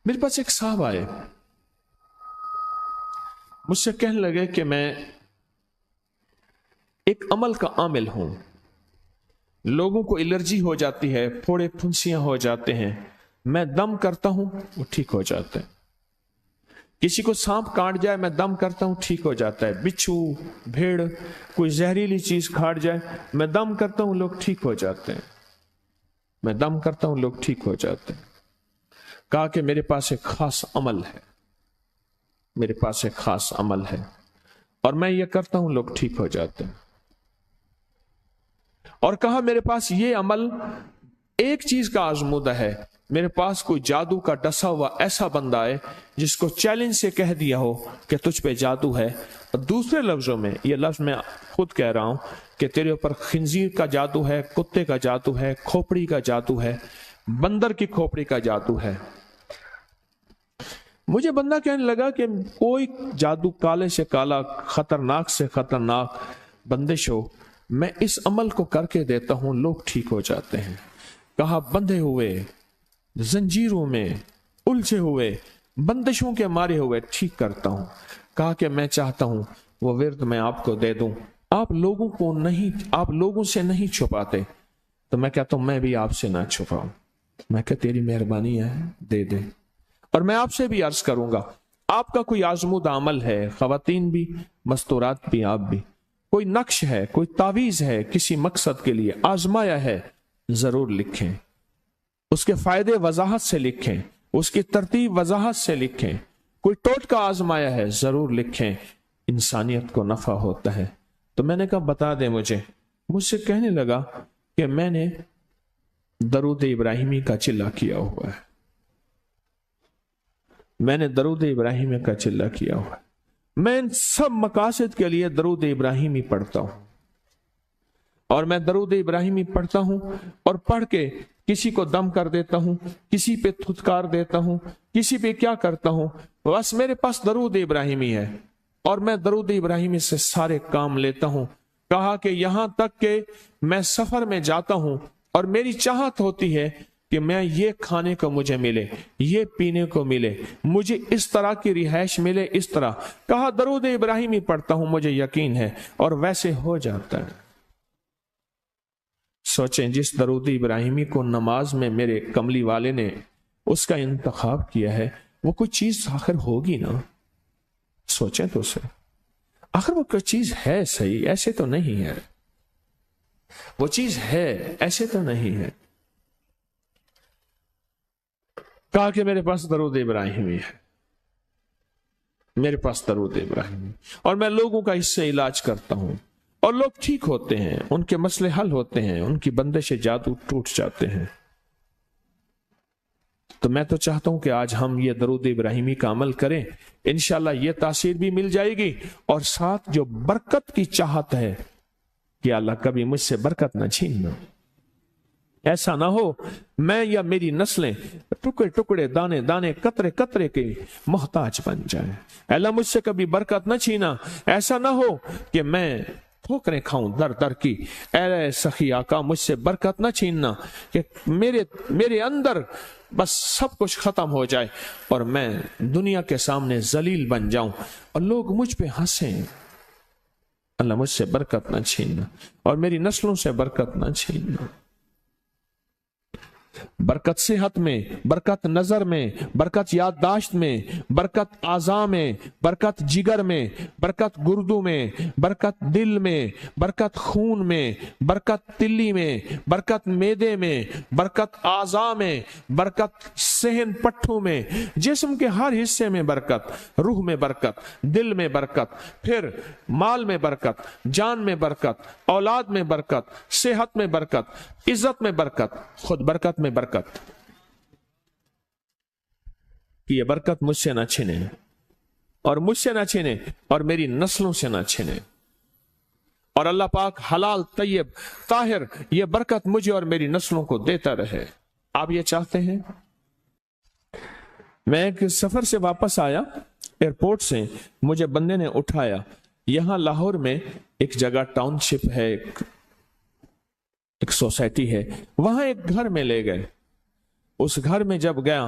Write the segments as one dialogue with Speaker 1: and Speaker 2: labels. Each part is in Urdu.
Speaker 1: میرے پاس ایک صاحب آئے, مجھ سے کہنے لگے کہ میں ایک عمل کا عامل ہوں, لوگوں کو الرجی ہو جاتی ہے, پھوڑے پھنسیاں ہو جاتے ہیں, میں دم کرتا ہوں وہ ٹھیک ہو جاتا ہے. کسی کو سانپ کاٹ جائے میں دم کرتا ہوں ٹھیک ہو جاتا ہے. بچھو, بھیڑ, کوئی زہریلی چیز کھاٹ جائے میں دم کرتا ہوں لوگ ٹھیک ہو جاتے ہیں, میں دم کرتا ہوں لوگ ٹھیک ہو جاتے ہیں. کہا کہ میرے پاس ایک خاص عمل ہے, میرے پاس ایک خاص عمل ہے اور میں یہ کرتا ہوں لوگ ٹھیک ہو جاتے ہیں. اور کہا میرے پاس یہ عمل ایک چیز کا آزمودہ ہے, میرے پاس کوئی جادو کا ڈسا ہوا ایسا بندہ ہے جس کو چیلنج سے کہہ دیا ہو کہ تجھ پہ جادو ہے, اور دوسرے لفظوں میں, یہ لفظ میں خود کہہ رہا ہوں کہ تیرے اوپر خنزیر کا جادو ہے, کتے کا جادو ہے, کھوپڑی کا جادو ہے, بندر کی کھوپڑی کا جادو ہے. مجھے بندہ کہنے لگا کہ کوئی جادو کالے سے کالا, خطرناک سے خطرناک بندش ہو, میں اس عمل کو کر کے دیتا ہوں لوگ ٹھیک ہو جاتے ہیں. کہا بندھے ہوئے, زنجیروں میں الجھے ہوئے, بندشوں کے مارے ہوئے ٹھیک کرتا ہوں. کہا کہ میں چاہتا ہوں وہ ورد میں آپ کو دے دوں, آپ لوگوں سے نہیں چھپاتے. تو میں کہتا ہوں میں بھی آپ سے نہ چھپاؤں, میں کہ تیری مہربانی ہے دے دے. اور میں آپ سے بھی عرض کروں گا, آپ کا کوئی آزمودہ عمل ہے, خواتین بھی, مستورات بھی, آپ بھی, کوئی نقش ہے, کوئی تعویذ ہے, کسی مقصد کے لیے آزمایا ہے, ضرور لکھیں. اس کے فائدے وضاحت سے لکھیں, اس کی ترتیب وضاحت سے لکھیں. کوئی ٹوٹکا آزمایا ہے ضرور لکھیں, انسانیت کو نفع ہوتا ہے. تو میں نے کہا بتا دیں مجھ سے کہنے لگا کہ میں نے درود ابراہیمی کا چلہ کیا ہوا ہے, میں نے درود ابراہیمی کا چلہ کیا ہوا ہے, میں ان سب مقاصد کے لیے درود ابراہیمی پڑھتا ہوں, اور میں درود ابراہیمی پڑھتا ہوں اور پڑھ کے کسی کو دم کر دیتا ہوں, کسی پہ تھتکار دیتا ہوں, کسی پہ کیا کرتا ہوں, بس میرے پاس درود ابراہیمی ہے اور میں درود ابراہیمی سے سارے کام لیتا ہوں. کہا کہ یہاں تک کہ میں سفر میں جاتا ہوں اور میری چاہت ہوتی ہے کہ میں یہ کھانے کو مجھے ملے, یہ پینے کو ملے, مجھے اس طرح کی رہائش ملے, اس طرح. کہا درود ابراہیمی پڑھتا ہوں مجھے یقین ہے, اور ویسے ہو جاتا ہے. سوچیں جس درود ابراہیمی کو نماز میں میرے کملی والے نے اس کا انتخاب کیا ہے, وہ کوئی چیز آخر ہوگی نا. سوچیں تو اسے, آخر وہ کوئی چیز ہے صحیح, ایسے تو نہیں ہے, وہ چیز ہے ایسے تو نہیں ہے. کہا کہ میرے پاس درود ابراہیمی ہے, میرے پاس درود ابراہیمی, اور میں لوگوں کا اس سے علاج کرتا ہوں اور لوگ ٹھیک ہوتے ہیں, ان کے مسئلے حل ہوتے ہیں, ان کی بندش جادو ٹوٹ جاتے ہیں. تو میں تو چاہتا ہوں کہ آج ہم یہ درود ابراہیمی کا عمل کریں, انشاءاللہ یہ تاثیر بھی مل جائے گی, اور ساتھ جو برکت کی چاہت ہے کہ اللہ کبھی مجھ سے برکت نہ چھیننا. ایسا نہ ہو میں یا میری نسلیں ٹکڑے ٹکڑے, دانے دانے, قطرے قطرے کے محتاج بن جائیں. اللہ مجھ سے کبھی برکت نہ چھینا. ایسا نہ ہو کہ میں ٹھوکریں کھاؤں در در کی. اے سخی آقا مجھ سے برکت نہ چھیننا کہ میرے اندر بس سب کچھ ختم ہو جائے اور میں دنیا کے سامنے ذلیل بن جاؤں اور لوگ مجھ پہ ہنسیں. اللہ مجھ سے برکت نہ چھیننا اور میری نسلوں سے برکت نہ چھیننا. برکت صحت میں, برکت نظر میں, برکت یادداشت میں, برکت اعضاء میں, برکت جگر میں, برکت گردوں میں, برکت دل میں, برکت خون میں, برکت تلی میں, برکت معدے میں, برکت اعضاء میں, برکت صحن پٹھوں میں, جسم کے ہر حصے میں برکت, روح میں برکت, دل میں برکت, پھر مال میں برکت, جان میں برکت, اولاد میں برکت, صحت میں برکت, عزت میں برکت, خود برکت میں برکت. یہ برکت مجھ سے نہ چھنے, اور مجھ سے نہ چھنے اور میری نسلوں سے نہ چھنے, اور اللہ پاک حلال طیب طاہر یہ برکت مجھے اور میری نسلوں کو دیتا رہے. آپ یہ چاہتے ہیں؟ میں ایک سفر سے واپس آیا, ایئرپورٹ سے مجھے بندے نے اٹھایا. یہاں لاہور میں ایک جگہ ٹاؤن شپ ہے, ایک سوسائٹی ہے, وہاں ایک گھر میں لے گئے. اس گھر میں جب گیا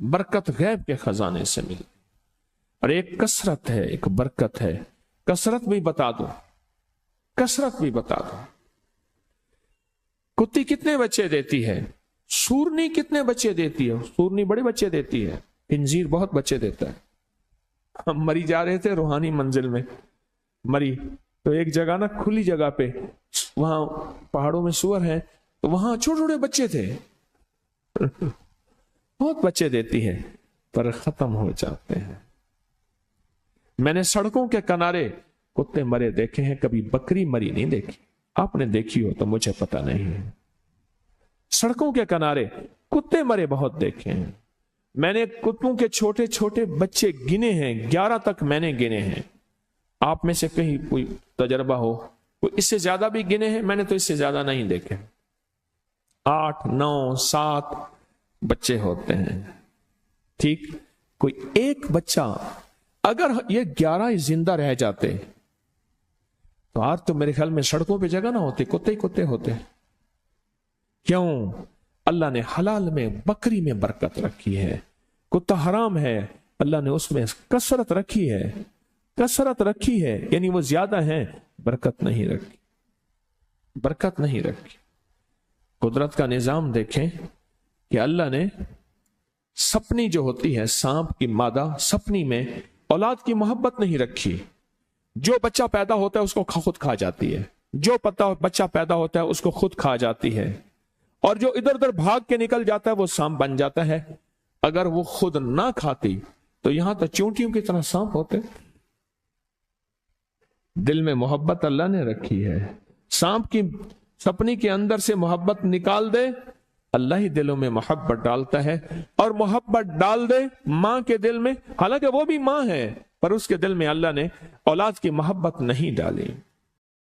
Speaker 1: برکت غیب کے خزانے سے ملتی، اور ایک کثرت ہے، ایک برکت ہے۔ کثرت بھی بتا دو، کثرت بھی بتا دو۔ کتی کتنے بچے دیتی ہے؟ سورنی کتنے بچے دیتی ہے؟ سورنی بڑے بچے دیتی ہے، خنزیر بہت بچے دیتا ہے۔ ہم مری جا رہے تھے روحانی منزل میں، مری تو ایک جگہ نا کھلی جگہ پہ، وہاں پہاڑوں میں سور ہیں، تو وہاں چھوٹے چھوٹے بچے تھے، بہت بچے دیتی ہے، پر ختم ہو جاتے ہیں۔ میں نے سڑکوں کے کنارے کتے مرے دیکھے ہیں، کبھی بکری مری نہیں دیکھی۔ آپ نے دیکھی ہو تو مجھے پتا نہیں ہے۔ سڑکوں کے کنارے کتے مرے بہت دیکھے ہیں۔ میں نے کتوں کے چھوٹے چھوٹے بچے گنے ہیں، 11 تک میں نے گنے ہیں۔ آپ میں سے کہیں کوئی تجربہ ہو، کوئی اس سے زیادہ بھی گنے ہیں؟ میں نے تو اس سے زیادہ نہیں دیکھے۔ 8 9 7 بچے ہوتے ہیں، ٹھیک۔ کوئی ایک بچہ، اگر یہ 11 زندہ رہ جاتے تو آج تو میرے خیال میں سڑکوں پہ جگہ نہ ہوتی، کتے ہی کتے ہوتے۔ کیوں؟ اللہ نے حلال میں، بکری میں برکت رکھی ہے۔ کتا حرام ہے، اللہ نے اس میں کثرت رکھی ہے، کثرت رکھی ہے، یعنی وہ زیادہ ہیں، برکت نہیں رکھی، برکت نہیں رکھی۔ قدرت کا نظام دیکھیں کہ اللہ نے سپنی جو ہوتی ہے، سانپ کی مادہ سپنی میں اولاد کی محبت نہیں رکھی۔ جو بچہ پیدا ہوتا ہے اس کو خود کھا جاتی ہے، جو بچہ پیدا ہوتا ہے اس کو خود کھا جاتی ہے، اور جو ادھر ادھر بھاگ کے نکل جاتا ہے وہ سانپ بن جاتا ہے۔ اگر وہ خود نہ کھاتی تو یہاں تو چونٹیوں کی طرح سانپ ہوتے۔ دل میں محبت اللہ نے رکھی ہے۔ سانپ کی سپنی کے اندر سے محبت نکال دے، اللہ ہی دلوں میں محبت ڈالتا ہے، اور محبت ڈال دے ماں کے دل میں، حالانکہ وہ بھی ماں ہے، پر اس کے دل میں اللہ نے اولاد کی محبت نہیں ڈالی۔